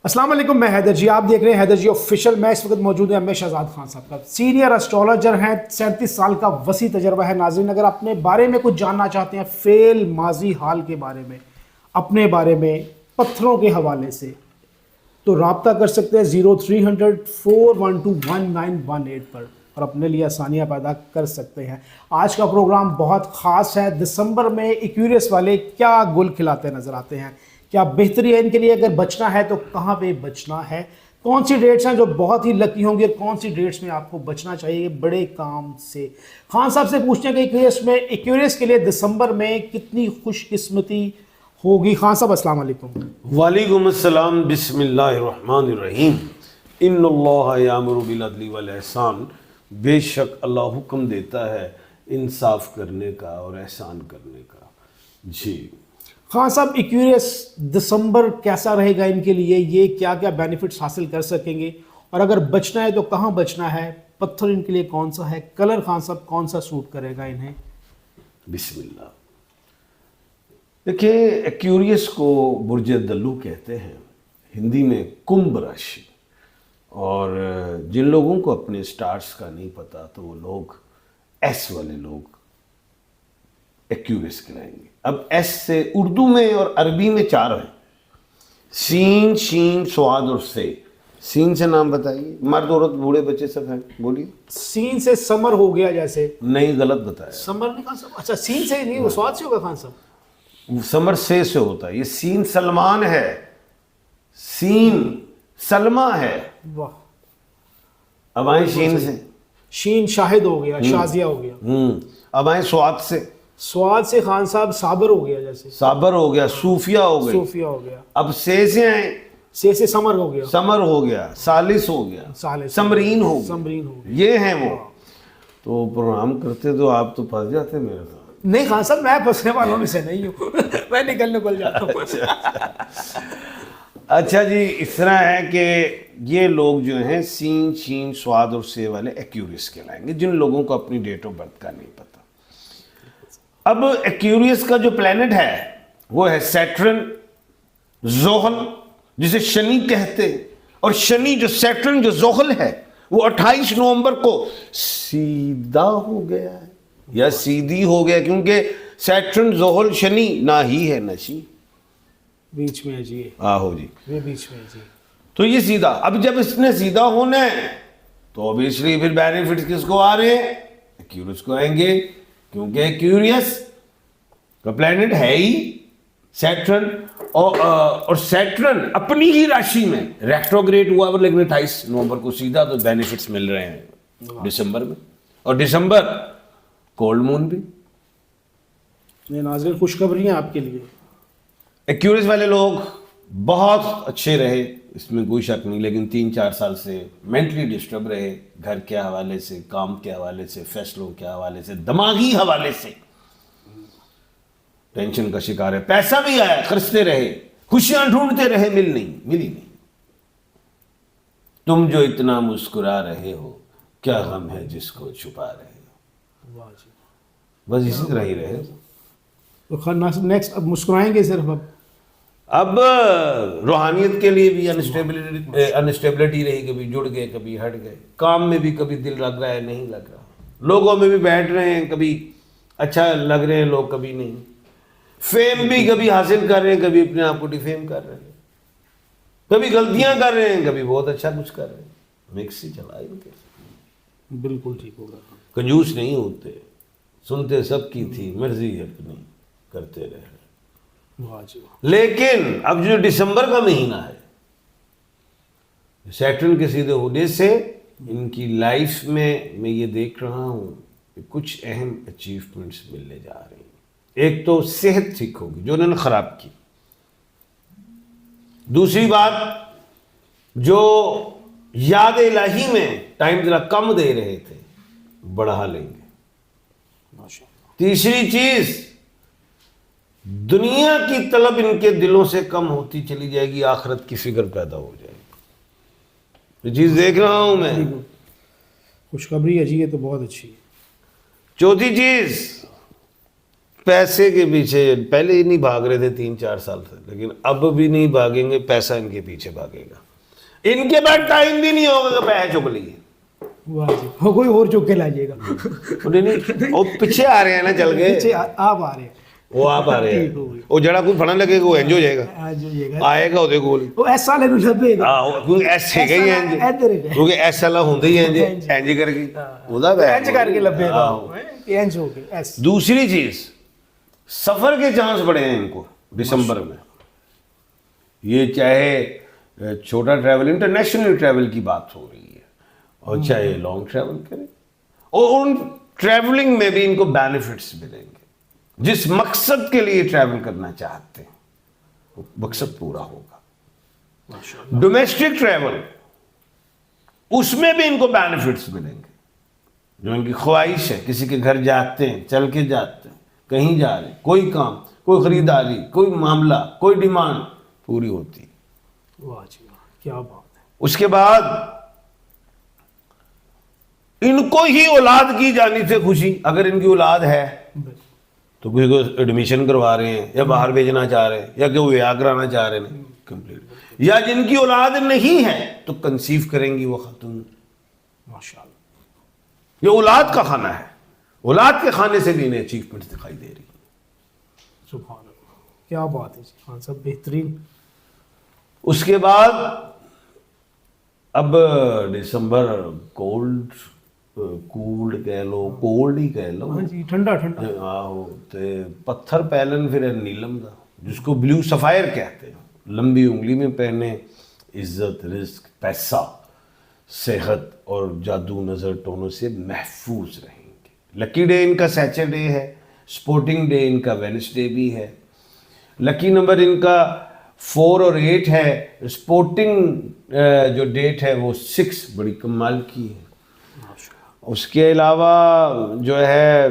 السلام علیکم، میں حیدر جی، آپ دیکھ رہے ہیں حیدر جی آفیشیل۔ میں اس وقت موجود ہوں میں شہزاد خان صاحب کا، سینئر اسٹرالوجر ہیں، 37 سال کا وسیع تجربہ ہے۔ ناظرین اگر اپنے بارے میں کچھ جاننا چاہتے ہیں، فعل ماضی حال کے بارے میں، اپنے بارے میں، پتھروں کے حوالے سے، تو رابطہ کر سکتے ہیں 0300 412 1918 پر اور اپنے لیے آسانیاں پیدا کر سکتے ہیں۔ آج کا پروگرام بہت خاص ہے۔ دسمبر میں ایکویریس والے کیا گل کھلاتے نظر آتے ہیں، کیا بہتری ہے ان کے لیے، اگر بچنا ہے تو کہاں پہ بچنا ہے، کون سی ڈیٹس ہیں جو بہت ہی لکی ہوں گی اور کون سی ڈیٹس میں آپ کو بچنا چاہیے بڑے کام سے۔ خان صاحب سے پوچھتے ہیں کہ ایکویریس کے لیے دسمبر میں کتنی خوش قسمتی ہوگی۔ خان صاحب السلام علیکم۔ وعلیکم السلام۔ بسم اللہ الرحمن الرحیم۔ ان اللہ یامر بالعدل والاحسان، بے شک اللہ حکم دیتا ہے انصاف کرنے کا اور احسان کرنے کا۔ جی خان صاحب، ایکویریس دسمبر کیسا رہے گا ان کے لیے، یہ کیا کیا بینیفٹس حاصل کر سکیں گے، اور اگر بچنا ہے تو کہاں بچنا ہے، پتھر ان کے لیے کون سا ہے، کلر خان صاحب کون سا سوٹ کرے گا انہیں؟ بسم اللہ۔ دیکھیں، ایکویریس کو برج دلو کہتے ہیں، ہندی میں کمبھ راشی، اور جن لوگوں کو اپنے سٹارز کا نہیں پتا تو وہ لوگ ایس والے لوگ ایکویریس کہلائیں گے۔ اب ایس سے اردو میں اور عربی میں 4 ہیں، سین، شین، سواد اور سے۔ سین سے نام بتائیے، مرد عورت بوڑھے بچے سب ہیں، بولیے۔ سین سے سمر ہو گیا جیسے؟ نہیں، غلط بتایا۔ سمر نہیں خان صاحب، اچھا سین سے نہیں، وہ سواد سے ہوگا خان صاحب۔ سمر سے ہوتا ہے، یہ سین سلمان ہے، سین سلمہ ہے۔ واہ۔ اب آئیں شین سے۔ شین شاہد ہو گیا، شازیہ ہو گیا۔ اب آئیں سواد سے۔ سواد سے خان صاحب صابر ہو گیا جیسے؟ صابر ہو گیا، صوفیہ ہو گئی۔ صوفیہ ہو گیا۔ اب سے آئیں، سے سمر ہو گیا، سمر ہو گیا، سالس ہو گیا، سالس، سمرین ہو گیا، سمرین ہو گیا۔ یہ ہیں وہ۔ تو پروگرام کرتے تو آپ تو پھنس جاتے میرے ساتھ۔ نہیں خان صاحب، میں پھنسنے والوں میں سے نہیں ہوں، میں نکل جاتا ہوں۔ اچھا جی، اس طرح ہے کہ یہ لوگ جو ہیں سین، شین، سواد اور سے والے ایکویریس کہلائیں گے، جن لوگوں کو اپنی ڈیٹ آف برتھ کا نہیں پتا۔ اب ایکویریس کا جو پلینٹ ہے وہ ہے سیٹرن، زحل جسے شنی کہتے، اور شنی جو سیٹرن جو زحل ہے وہ 28 نومبر کو سیدھا ہو گیا ہے یا سیدھی ہو گیا، کیونکہ سیٹرن، زحل، شنی نہ ہی ہے نشی، بیچ میں ہے جی، آہو جی، یہ بیچ میں ہے جی۔ تو یہ سیدھا۔ اب جب اس نے سیدھا ہونا ہے تو obviously پھر بینیفٹس کس کو آ رہے ہیں؟ ایکویریس کو آئیں گے، کیونکہ ایکویریس کا پلینٹ ہے ہی سیٹرن، اور سیٹرن اپنی ہی راشی میں ریٹروگریڈ ہوا، لیکن 28 نومبر کو سیدھا، تو بینیفٹس مل رہے ہیں دسمبر میں، اور دسمبر کولڈ مون بھی۔ ناظرین خوشخبری ہیں آپ کے لیے، ایکویریس والے لوگ بہت اچھے رہے، اس میں کوئی شک نہیں، لیکن 3-4 سال سے مینٹلی ڈسٹرب رہے، گھر کے حوالے سے، کام کے حوالے سے، فیصلوں کے حوالے سے، دماغی حوالے سے ٹینشن کا شکار ہے۔ پیسہ بھی آیا، خرچتے رہے، خوشیاں ڈھونڈتے رہے، ملی نہیں۔ تم جو اتنا مسکرا رہے ہو، کیا غم ہے جس کو چھپا رہے ہو، واہ جی۔ بس اسی طرح ہی رہے۔ تو خان ناصر نیکسٹ اب مسکرائیں گے صرف اب روحانیت کے لیے بھی انسٹیبلٹی رہی، کبھی جڑ گئے، کبھی ہٹ گئے، کام میں بھی کبھی دل لگ رہا ہے، نہیں لگ رہا، لوگوں میں بھی بیٹھ رہے ہیں، کبھی اچھا لگ رہے ہیں لوگ، کبھی نہیں، فیم بھی کبھی حاصل کر رہے ہیں، کبھی اپنے آپ کو ڈیفیم کر رہے ہیں، کبھی غلطیاں کر رہے ہیں، کبھی بہت اچھا کچھ کر رہے ہیں، مکس ہی چلا ہے۔ بالکل ٹھیک ہوگا۔ کنجوس نہیں ہوتے، سنتے سب کی تھی مرضی اپنی، کرتے رہے۔ واہ جی۔ لیکن اب جو دسمبر کا مہینہ ہے، سیٹرن کے سیدھے ہونے سے ان کی لائف میں یہ دیکھ رہا ہوں کہ کچھ اہم اچیومنٹس ملنے جا رہی ہیں۔ ایک تو صحت ٹھیک ہوگی جو انہوں نے خراب کی، دوسری بات جو یاد الہی میں ٹائم ذرا کم دے رہے تھے بڑھا لیں گے، تیسری چیز دنیا کی طلب ان کے دلوں سے کم ہوتی چلی جائے گی، آخرت کی فکر پیدا ہو جائے گی۔ یہ چیز دیکھ رہا ہوں میں۔ خوشخبری ہے جی، یہ تو بہت اچھی ہے۔ چوتھی چیز پیسے کے پیچھے پہلے ہی نہیں بھاگ رہے تھے 3-4 سال سے، لیکن اب بھی نہیں بھاگیں گے، پیسہ ان کے پیچھے بھاگے گا. ان کے بعد ٹائم بھی نہیں ہوگا کہ پیسے چک لیے. واہ جی، وہ کوئی اور چک کے لائیے گا. نہیں وہ پیچھے آ رہے ہیں نا چل کے، پیچھے آپ آ رہے ہیں. وہ آپ آ رہے ہیں، وہ جڑا کوئی پڑھن لگے گا وہ انج ہو جائے گا، آئے گا ਉਹਦੇ ਕੋਲ وہ ایسا لے لبے گا. کیونکہ ایسے گئی ہیں کیونکہ ایسا لا ہوندی ہی انج کر کے ਉਹਦਾ انج کر کے لبے گا، انج ہو گیا ایسے. دوسری چیز سفر کے چانس بڑے ہیں ان کو دسمبر میں. یہ چاہے چھوٹا ٹریول انٹرنیشنل ٹریول کی بات ہو رہی ہے اور چاہے لانگ ٹریول کریں، اور ان ٹریولنگ میں بھی ان کو بینیفٹس ملیں گے. جس مقصد کے لیے ٹریول کرنا چاہتے ہیں وہ مقصد پورا ہوگا. ڈومیسٹک ٹریول اس میں بھی ان کو بینیفٹس ملیں گے. جو ان کی خواہش ہے، کسی کے گھر جاتے ہیں، چل کے جاتے ہیں، کہیں جا رہے ہیں، کوئی کام، کوئی خریداری، کوئی معاملہ، کوئی ڈیمانڈ پوری ہوتی ہے. واہ جی واہ، کیا بات ہے. اس کے بعد ان کو ہی اولاد کی جانی سے خوشی، اگر ان کی اولاد ہے تو کوئی کو ایڈمیشن کروا رہے ہیں یا باہر بھیجنا چاہ رہے ہیں یا کہ وہ بیاہ کرانا چاہ رہے ہیں کمپلیٹ، یا جن کی اولاد نہیں ہے تو کنسیو کریں گی وہ خاتون. ماشاءاللہ، یہ اولاد کا خانہ ہے، اولاد کے خانے سے بھی انہیں اچیومنٹ دکھائی دے رہی ہے. سبحان اللہ، کیا بات ہے جی خان صاحب، بہترین. اس کے بعد اب دسمبر کولڈ کہہ لو، کولڈ ہی کہہ لو، ہاں جی، ٹھنڈا ٹھنڈا. آہو تے پتھر پہلن پھر نیلم دا، جس کو بلیو سفائر کہتے ہیں. لمبی انگلی میں پہنے، عزت، رزق، پیسہ، صحت اور جادو نظر ٹونوں سے محفوظ رہیں گے. لکی ڈے ان کا سیچرڈے ہے، سپورٹنگ ڈے ان کا وینسڈے بھی ہے. لکی نمبر ان کا 4 اور 8 ہے. سپورٹنگ جو ڈیٹ ہے وہ 6 بڑی کمال کی ہے. اس کے علاوہ جو ہے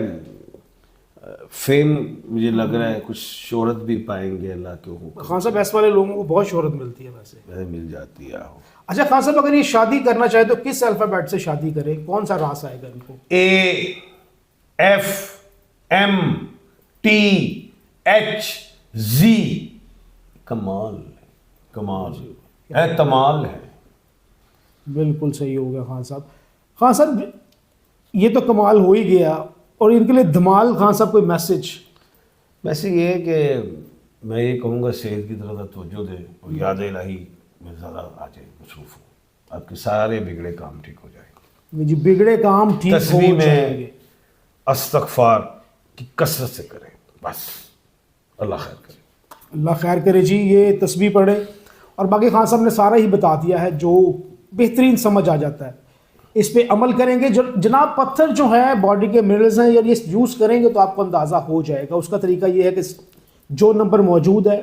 فیم، مجھے لگ رہا ہے کچھ شہرت بھی پائیں گے اللہ کے حکم. خان صاحب ایس والے لوگوں کو بہت شہرت ملتی ہے ویسے. مل جاتی ہے. اچھا خان صاحب، اگر یہ شادی کرنا چاہے تو کس الفابیٹ سے شادی کریں؟ کون سا راس آئے گا ان کو؟ A F M T H Z. کمال کمال اعتمال ہے. بالکل صحیح ہو گیا خان صاحب. خان صاحب یہ تو کمال ہو ہی گیا، اور ان کے لیے دھمال خان صاحب کوئی میسج؟ ویسے یہ ہے کہ میں یہ کہوں گا صحت کی طرف توجہ دے اور یاد الہی میں زیادہ آ جائے، مصروف ہوں. آپ کے سارے بگڑے کام ٹھیک ہو جائیں گے. جی، بگڑے کام ٹھیک ہو تسبیح میں جائیں گے. استغفار کی کثرت سے کریں بس. اللہ خیر کرے. اللہ خیر کرے جی. یہ تسبیح پڑھے، اور باقی خان صاحب نے سارا ہی بتا دیا ہے جو بہترین سمجھ آ جاتا ہے. اس پہ عمل کریں گے. جناب پتھر جو ہیں باڈی کے منرلز ہیں، یہ یوز کریں گے تو آپ کو اندازہ ہو جائے گا. اس کا طریقہ یہ ہے کہ جو نمبر موجود ہے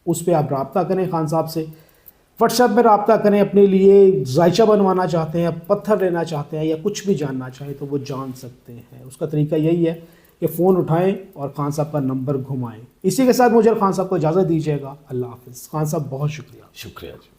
اس پہ آپ رابطہ کریں خان صاحب سے. واٹس ایپ میں رابطہ کریں. اپنے لیے ذائچہ بنوانا چاہتے ہیں، پتھر لینا چاہتے ہیں، یا کچھ بھی جاننا چاہیں تو وہ جان سکتے ہیں. اس کا طریقہ یہی ہے کہ فون اٹھائیں اور خان صاحب کا نمبر گھمائیں. اسی کے ساتھ مجھے خان صاحب کو اجازت دیجیے گا. اللہ حافظ. خان صاحب بہت شکریہ. شکریہ جی.